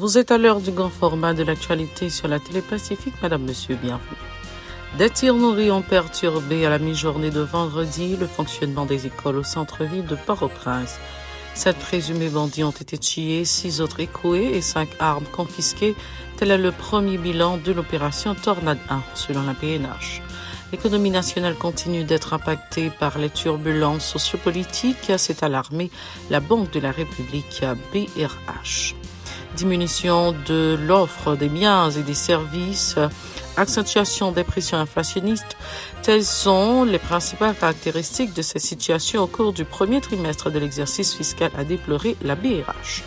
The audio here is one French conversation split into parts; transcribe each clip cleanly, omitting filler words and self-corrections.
Vous êtes à l'heure du grand format de l'actualité sur la télé Pacifique. Madame, monsieur, bienvenue. Des tirs nourris ont perturbé à la mi-journée de vendredi le fonctionnement des écoles au centre-ville de Port-au-Prince. 7 présumés bandits ont été tués, 6 autres écroués et 5 armes confisquées. Tel est le premier bilan de l'opération Tornade 1, selon la PNH. L'économie nationale continue d'être impactée par les turbulences sociopolitiques, s'est alarmée la Banque de la République BRH. Diminution de l'offre des biens et des services, accentuation des pressions inflationnistes, telles sont les principales caractéristiques de cette situation au cours du premier trimestre de l'exercice fiscal, a déploré la BRH.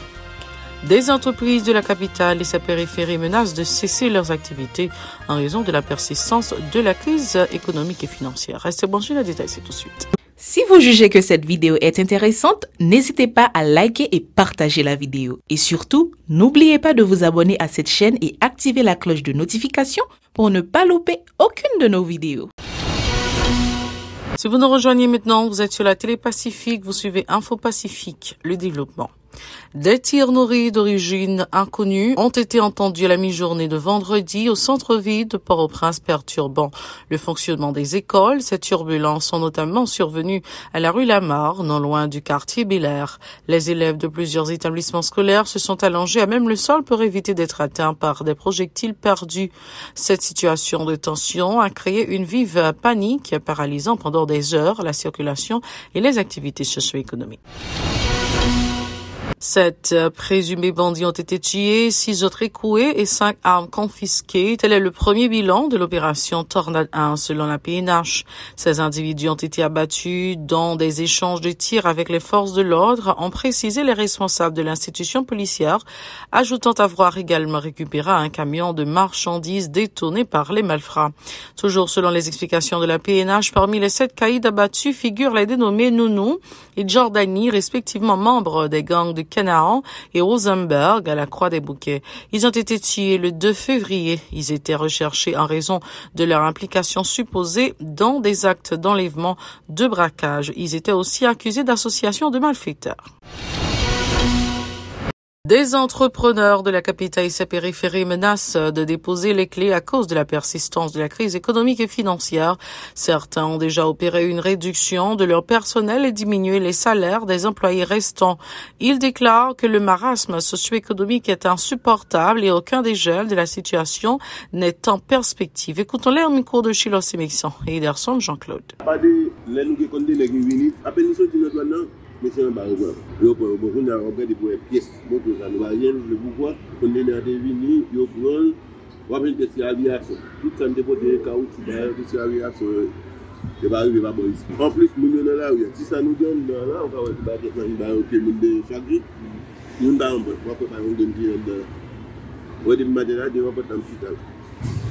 Des entreprises de la capitale et sa périphérie menacent de cesser leurs activités en raison de la persistance de la crise économique et financière. Restez branchés, le détail c'est tout de suite. Si vous jugez que cette vidéo est intéressante, n'hésitez pas à liker et partager la vidéo. Et surtout, n'oubliez pas de vous abonner à cette chaîne et activer la cloche de notification pour ne pas louper aucune de nos vidéos. Si vous nous rejoignez maintenant, vous êtes sur la télé Pacifique, vous suivez Info Pacifique, le développement. Des tirs nourris d'origine inconnue ont été entendus à la mi-journée de vendredi au centre-ville de Port-au-Prince, perturbant le fonctionnement des écoles. Ces turbulences sont notamment survenues à la rue Lamar, non loin du quartier Bel-Air. Les élèves de plusieurs établissements scolaires se sont allongés à même le sol pour éviter d'être atteints par des projectiles perdus. Cette situation de tension a créé une vive panique, paralysant pendant des heures la circulation et les activités socio-économiques. 7 présumés bandits ont été tués, 6 autres écroués et 5 armes confisquées. Tel est le premier bilan de l'opération Tornade 1 selon la PNH. Ces individus ont été abattus dans des échanges de tirs avec les forces de l'ordre, ont précisé les responsables de l'institution policière, ajoutant avoir également récupéré un camion de marchandises détourné par les malfrats. Toujours selon les explications de la PNH, parmi les 7 caïds abattus figurent les dénommés Nounou et Jordani, respectivement membres des gangs de Canaan et Rosenberg à la Croix-des-Bouquets. Ils ont été tués le 2 février. Ils étaient recherchés en raison de leur implication supposée dans des actes d'enlèvement, de braquage. Ils étaient aussi accusés d'association de malfaiteurs. Des entrepreneurs de la capitale et sa périphérie menacent de déposer les clés à cause de la persistance de la crise économique et financière. Certains ont déjà opéré une réduction de leur personnel et diminué les salaires des employés restants. Ils déclarent que le marasme socio-économique est insupportable et aucun dégel de la situation n'est en perspective. Écoutons-les au micro de Chilo Simixon et Ederson Jean-Claude. Mais c'est un barreau. Le beaucoup n'a pas de pièces. Donc, ça ne va rien. Le pouvoir, on est dans des vignes, il y a un on va mettre des aviations. Tout ça, des caoutchouc, des aviations. Il va arriver à ici. En plus, nous sommes là. Si ça nous donne là, on va faire des chaque jour. Nous sommes on va préparer un petit peu. On va démarrer là, on va faire un petit peu.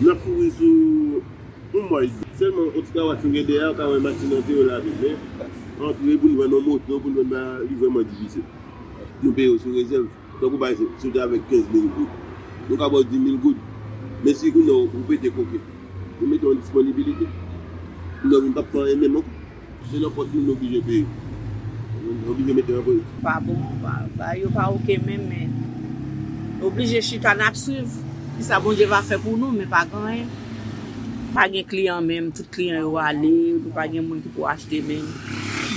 Nous avons pris sur un mois. Seulement, au cas où on est derrière, quand on est matiné, là, entre les boules, nous avons vraiment difficile. Nous payons sur réserve. Donc, on va sur avec 15 000 gouttes. Nous avons 10 000 gouttes. Mais si nous avons des coquilles, nous mettons en disponibilité. Nous n'avons pas pris un même. C'est n'importe qui nous oblige de payer. Nous obligés de mettre un peu. Pas bon, il n'y a pas OK même, mais obligé de chuter à suivre. Ça, bon Dieu va faire pour nous, mais pas grand rien. Pas de client même, tout client va aller, pas de monde qui peut acheter même.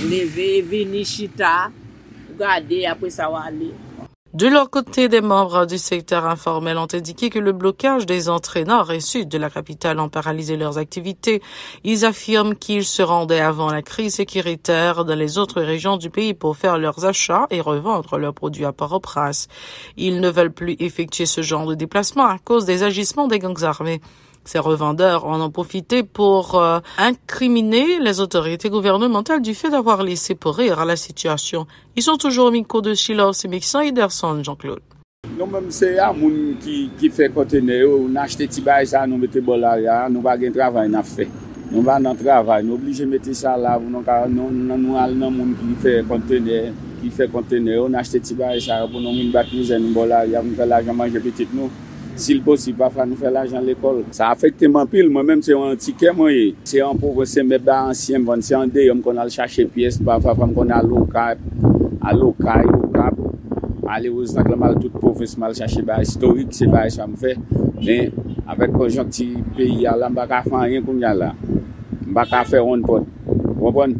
Lever, venir, chita, regarder, après ça va aller. De leur côté, des membres du secteur informel ont indiqué que le blocage des entrées nord et sud de la capitale ont paralysé leurs activités. Ils affirment qu'ils se rendaient avant la crise sécuritaire dans les autres régions du pays pour faire leurs achats et revendre leurs produits à Port-au-Prince. Ils ne veulent plus effectuer ce genre de déplacement à cause des agissements des gangs armés. Ces revendeurs en ont profité pour incriminer les autorités gouvernementales du fait d'avoir laissé pourrir la situation. Ils sont toujours au micro de Chilo Simixon et Ederson Jean-Claude. Nous-mêmes, c'est un monde qui fait conteneur, on achète des petits bails, nous mettons des là, nous n'avons pas de travail à faire. Nous allons dans le travail, nous sommes obligés de mettre ça là, nous allons dans le monde qui fait conteneur, on achète des petits bails pour nous battre nous faire l'argent manger petit nous. S'il possible, parfois nous faire l'argent à l'école. Ça affecte mon pile, moi-même c'est un ticket, c'est un pauvre, c'est mes bas anciens, c'est un dé, on a cherché pièces, parfois on a local, aller aux États mal toute province mal chercher ba historique c'est ba ça me fait mais avec conjoncture pays là m'pa ka faire rien comme là m'pa ka faire on pot comprendre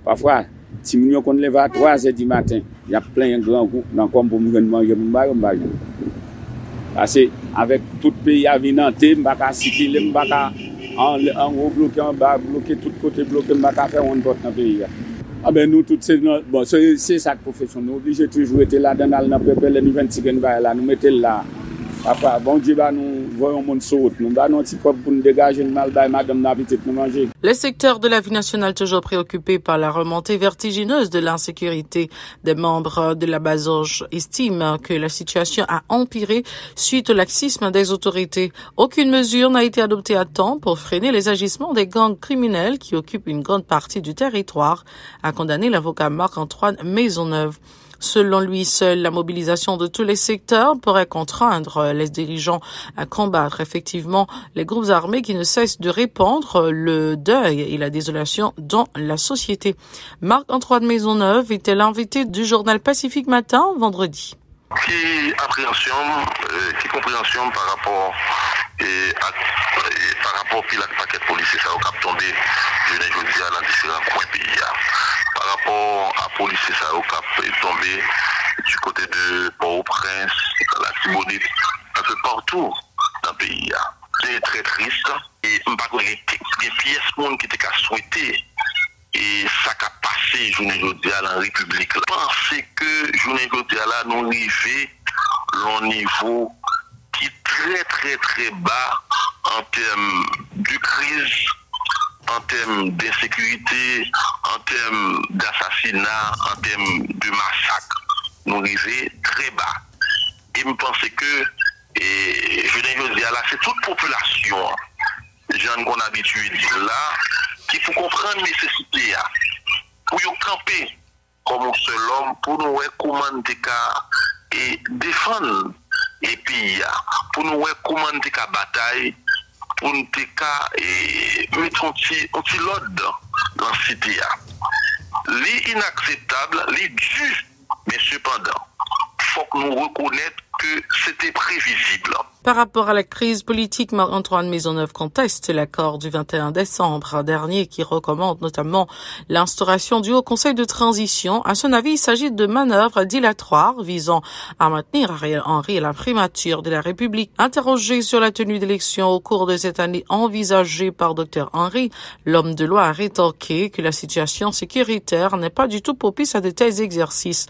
parfois si nous qu'on lève à 3h du matin il y a plein de grands groupes dans comme pour me manger parce que avec tout pays à vinanté m'pa ka circuler m'pa ka en bloquer en bas bloquer tout côté bloquer m'pa ka faire on pot dans pays. Ah ben nous toutes bon c'est ça profession nous obligé toujours être là dans le peuple les 26 là nous mettons là après bon Dieu va nous voyons monde saute nous va notre pour nous dégager mal bail madame na petite nous manger. Les secteurs de la vie nationale toujours préoccupés par la remontée vertigineuse de l'insécurité des membres de la Bazoche estiment que la situation a empiré suite au laxisme des autorités. Aucune mesure n'a été adoptée à temps pour freiner les agissements des gangs criminels qui occupent une grande partie du territoire, a condamné l'avocat Marc-Antoine Maisonneuve. Selon lui, seule la mobilisation de tous les secteurs pourrait contraindre les dirigeants à combattre effectivement les groupes armés qui ne cessent de répandre le deuil et la désolation dans la société. Marc-Antoine Maisonneuve était l'invité du journal Pacifique Matin vendredi. Qui compréhension par rapport à la paquet policier ça a tombé je dis à la différents coins pays par rapport à policier ça a tombé du côté de Port-au-Prince la Tibonite un peu partout dans le pays c'est très triste et on pas des pièces monde qui était souhaité et ça a passé journée aujourd'hui à la République. Pensez que journée aujourd'hui là nous arrivons au niveau qui est très très très bas en termes de crise, en termes d'insécurité, en termes d'assassinat, en termes de massacre. Nous arrivons très bas. Et je pense que journée aujourd'hui là c'est toute population. Gens qu'on a habitué de dire là qu'il faut comprendre la nécessité pour y camper comme un seul homme pour nous recommander et défendre les pays pour nous recommander qu'à bataille pour nous mettre un petit l'ordre dans la cité. C'est inacceptable, c'est dû, mais cependant, il faut que nous reconnaissions que c'était prévisible. Par rapport à la crise politique, Marc-Antoine Maisonneuve conteste l'accord du 21 décembre dernier qui recommande notamment l'instauration du Haut Conseil de transition. À son avis, il s'agit de manœuvres dilatoires visant à maintenir Ariel Henry à la primature de la République. Interrogé sur la tenue d'élections au cours de cette année envisagée par Dr Henry, l'homme de loi a rétorqué que la situation sécuritaire n'est pas du tout propice à de tels exercices.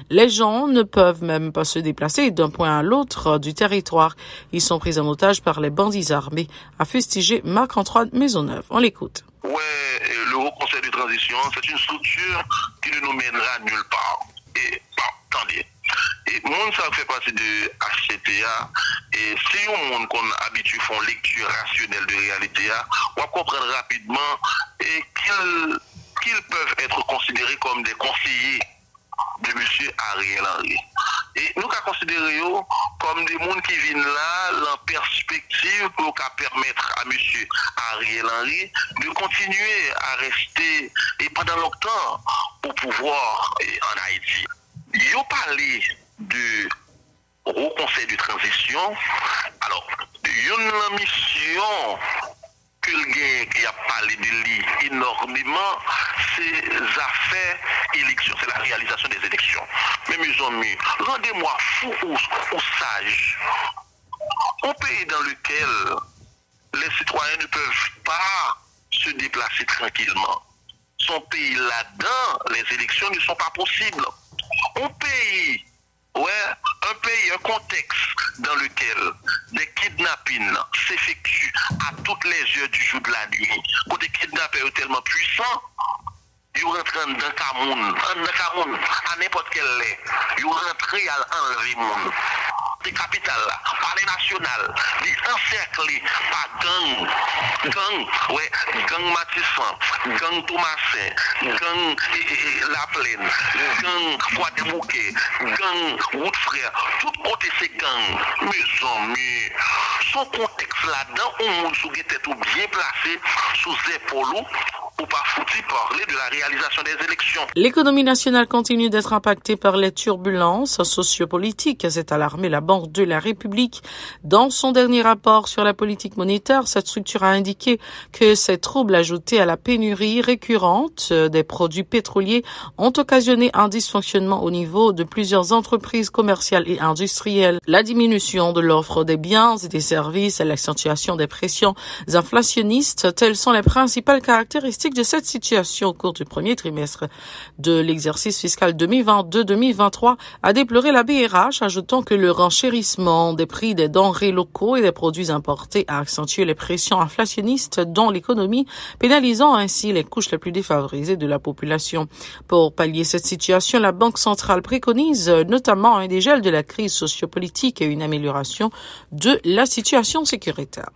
Les gens ne peuvent même pas se déplacer d'un point à l'autre du territoire. Ils sont pris en otage par les bandits armés, a fustigé Marc-Antoine Maisonneuve. On l'écoute. Ouais, le Haut Conseil de transition, c'est une structure qui ne nous mènera nulle part. Et, attendez. Et monde ça fait partie de HCTA. Et si on monde qu'on habitue font lecture rationnelle de réalité, on va comprendre rapidement et qu'ils peuvent être considérés comme des conseillers de M. Ariel Henry. Et nous avons considéré comme des gens qui viennent là, en perspective pour permettre à M. Ariel Henry de continuer à rester et pendant longtemps au pouvoir en Haïti. Ils ont parlé du Haut Conseil de transition. Alors, il y a une mission que le gars qui a parlé de lui énormément, c'est affaires élections, c'est la réalisation des élections. Mais mes amis, rendez-moi fou ou sage. Un pays dans lequel les citoyens ne peuvent pas se déplacer tranquillement. Son pays là-dedans, les élections ne sont pas possibles. Un pays, un contexte dans lequel des kidnappings s'effectuent à toutes les heures du jour de la nuit. Quand des kidnappeurs sont tellement puissants, ils rentrent dans Cameroun, à n'importe quel lait. Ils rentrent à enlever le monde. Des capitales, palais national, ils encerclés par gang Matissan, gang Thomasin, gang La Plaine, gang Bois des Bouquets, gang Route Frère, tout côté ces gangs, mes amis, son contexte là-dedans, on monde sous tête bien placé, sous épaules, ou pas foutu parler de la réalisation des élections. L'économie nationale continue d'être impactée par les turbulences sociopolitiques. C'est alarmé la Banque de la République. Dans son dernier rapport sur la politique monétaire, cette structure a indiqué que ces troubles ajoutés à la pénurie récurrente des produits pétroliers ont occasionné un dysfonctionnement au niveau de plusieurs entreprises commerciales et industrielles. La diminution de l'offre des biens et des services et l'accentuation des pressions inflationnistes, telles sont les principales caractéristiques de cette situation au cours du premier trimestre de l'exercice fiscal 2022-2023, a déploré la BRH, ajoutant que le renchérissement des prix des denrées locaux et des produits importés a accentué les pressions inflationnistes dans l'économie, pénalisant ainsi les couches les plus défavorisées de la population. Pour pallier cette situation, la Banque centrale préconise notamment un dégel de la crise sociopolitique et une amélioration de la situation sécuritaire.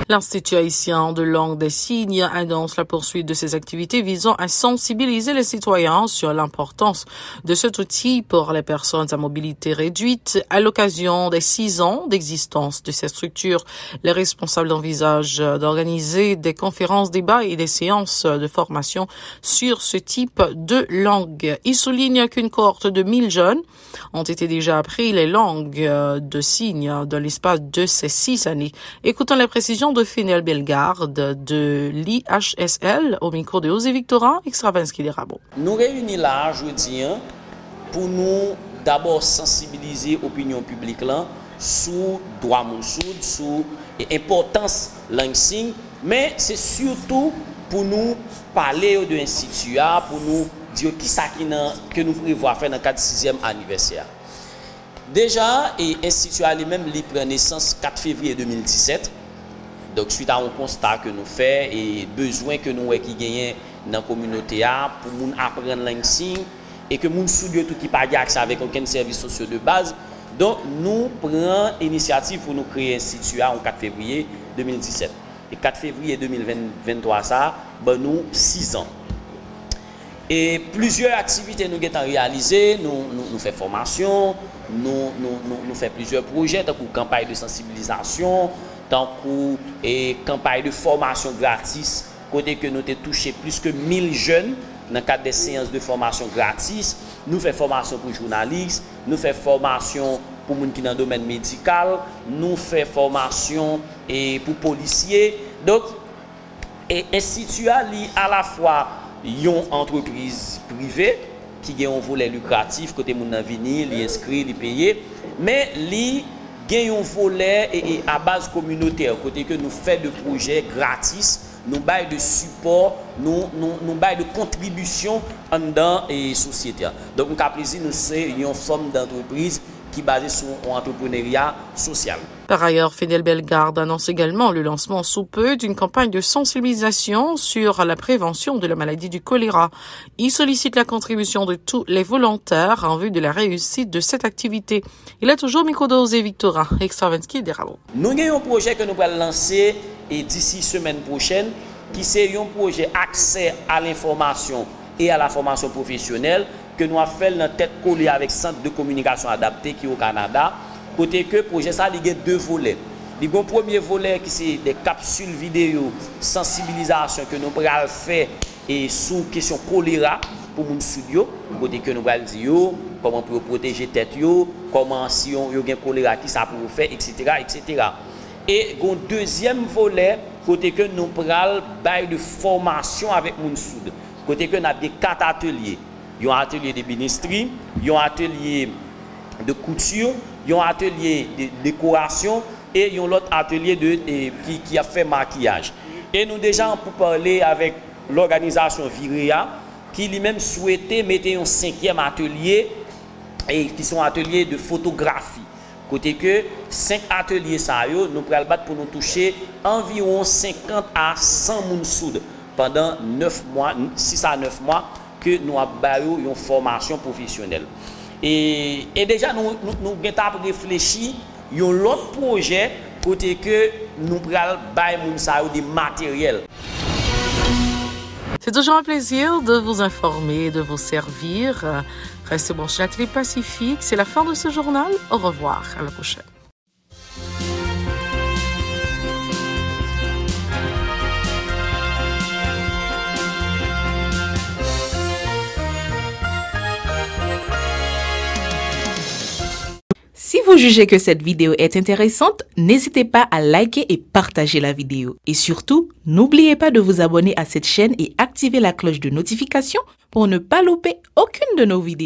L'Institut haïtien de langue des signes annonce la poursuite de ses activités visant à sensibiliser les citoyens sur l'importance de cet outil pour les personnes à mobilité réduite. À l'occasion des 6 ans d'existence de cette structure, les responsables envisagent d'organiser des conférences, débats et des séances de formation sur ce type de langue. Il souligne qu'une cohorte de 1000 jeunes ont été déjà appris les langues de signes dans l'espace de ces 6 années. Écoutons les précisions de Fenel Bellegarde de l'IHSL au micro de José Victorin, Extravanski des Rameaux. Nous réunis là aujourd'hui pour nous d'abord sensibiliser l'opinion publique là sur droit mounsoud, sur l'importance langue signe, mais c'est surtout pour nous parler de l'institut, pour nous dire qui ça que nous prévoyons faire dans le cadre du 6e anniversaire. Déjà, l'institut lui-même prend naissance 4 février 2017. Donc, suite à un constat que nous faisons et besoin que nous qui gagnons dans la communauté pour nous apprendre la langue signe et que nous soudons tout qui n'a pas accès avec aucun service social de base. Donc, nous prenons l'initiative pour nous créer un institut en 4 février 2017. Et 4 février 2023, ça, nous 6 ans. Et plusieurs activités nous avons réalisées, nous faisons formation, nous faisons plusieurs projets, tant que campagne de sensibilisation, tant que campagne de formation gratis, côté que nous avons touché plus que 1000 jeunes dans le cadre des séances de formation gratis. Nous faisons formation pour journalistes, nous faisons formation pour les gens qui sont dans le domaine médical, nous faisons formation pour policiers. Donc, l'institut a à la fois une entreprise privée qui a un volet lucratif, côté moun nan vini, li inscrit, li payé, mais li gen un volet à base communautaire, côté que nous faisons de projets gratis, nous bail de support, nous bail de contribution dans la société. Donc, nous avons plaisir, nous sommes une forme d'entreprise qui est basée sur l'entrepreneuriat social. Par ailleurs, Fenel Bellegarde annonce également le lancement sous peu d'une campagne de sensibilisation sur la prévention de la maladie du choléra. Il sollicite la contribution de tous les volontaires en vue de la réussite de cette activité. Il a toujours micro dosé Victorin, Extravanski des Rameaux. Nous avons un projet que nous allons lancer d'ici semaine prochaine, qui est un projet accès à l'information et à la formation professionnelle que nous avons fait dans tête collée avec Centre de communication adapté qui est au Canada. Côté que le projet ça, il y a 2 volets. Le premier volet qui c'est des capsules vidéo sensibilisation que nous allons faire et sous question choléra pour mon studio. Côté que nous allons dire comment pour protéger tête comment si on a un choléra qui ça pour faire etc. etc. Et le deuxième volet côté que nous allons bail de formation avec mon studio. Côté que nous avons 4 ateliers. Il y a un atelier de ministrie, il y a un atelier de couture, il y a un atelier de décoration et il y a l'autre atelier qui a fait maquillage. Et nous déjà pour parler avec l'organisation Virea qui lui-même souhaitait mettre un 5e atelier et qui sont ateliers de photographie. Côté que 5 ateliers ça nous prenons battre pour nous toucher environ 50 à 100 moun pendant 9 mois, 6 à 9 mois que nous avons une formation professionnelle. Et déjà, nous avons réfléchi à un autre projet côté que nous avons des matériels. C'est toujours un plaisir de vous informer et de vous servir. Restez branchés à la Télé Pacifique. C'est la fin de ce journal. Au revoir. À la prochaine. Si vous jugez que cette vidéo est intéressante, n'hésitez pas à liker et partager la vidéo. Et surtout, n'oubliez pas de vous abonner à cette chaîne et activer la cloche de notification pour ne pas louper aucune de nos vidéos.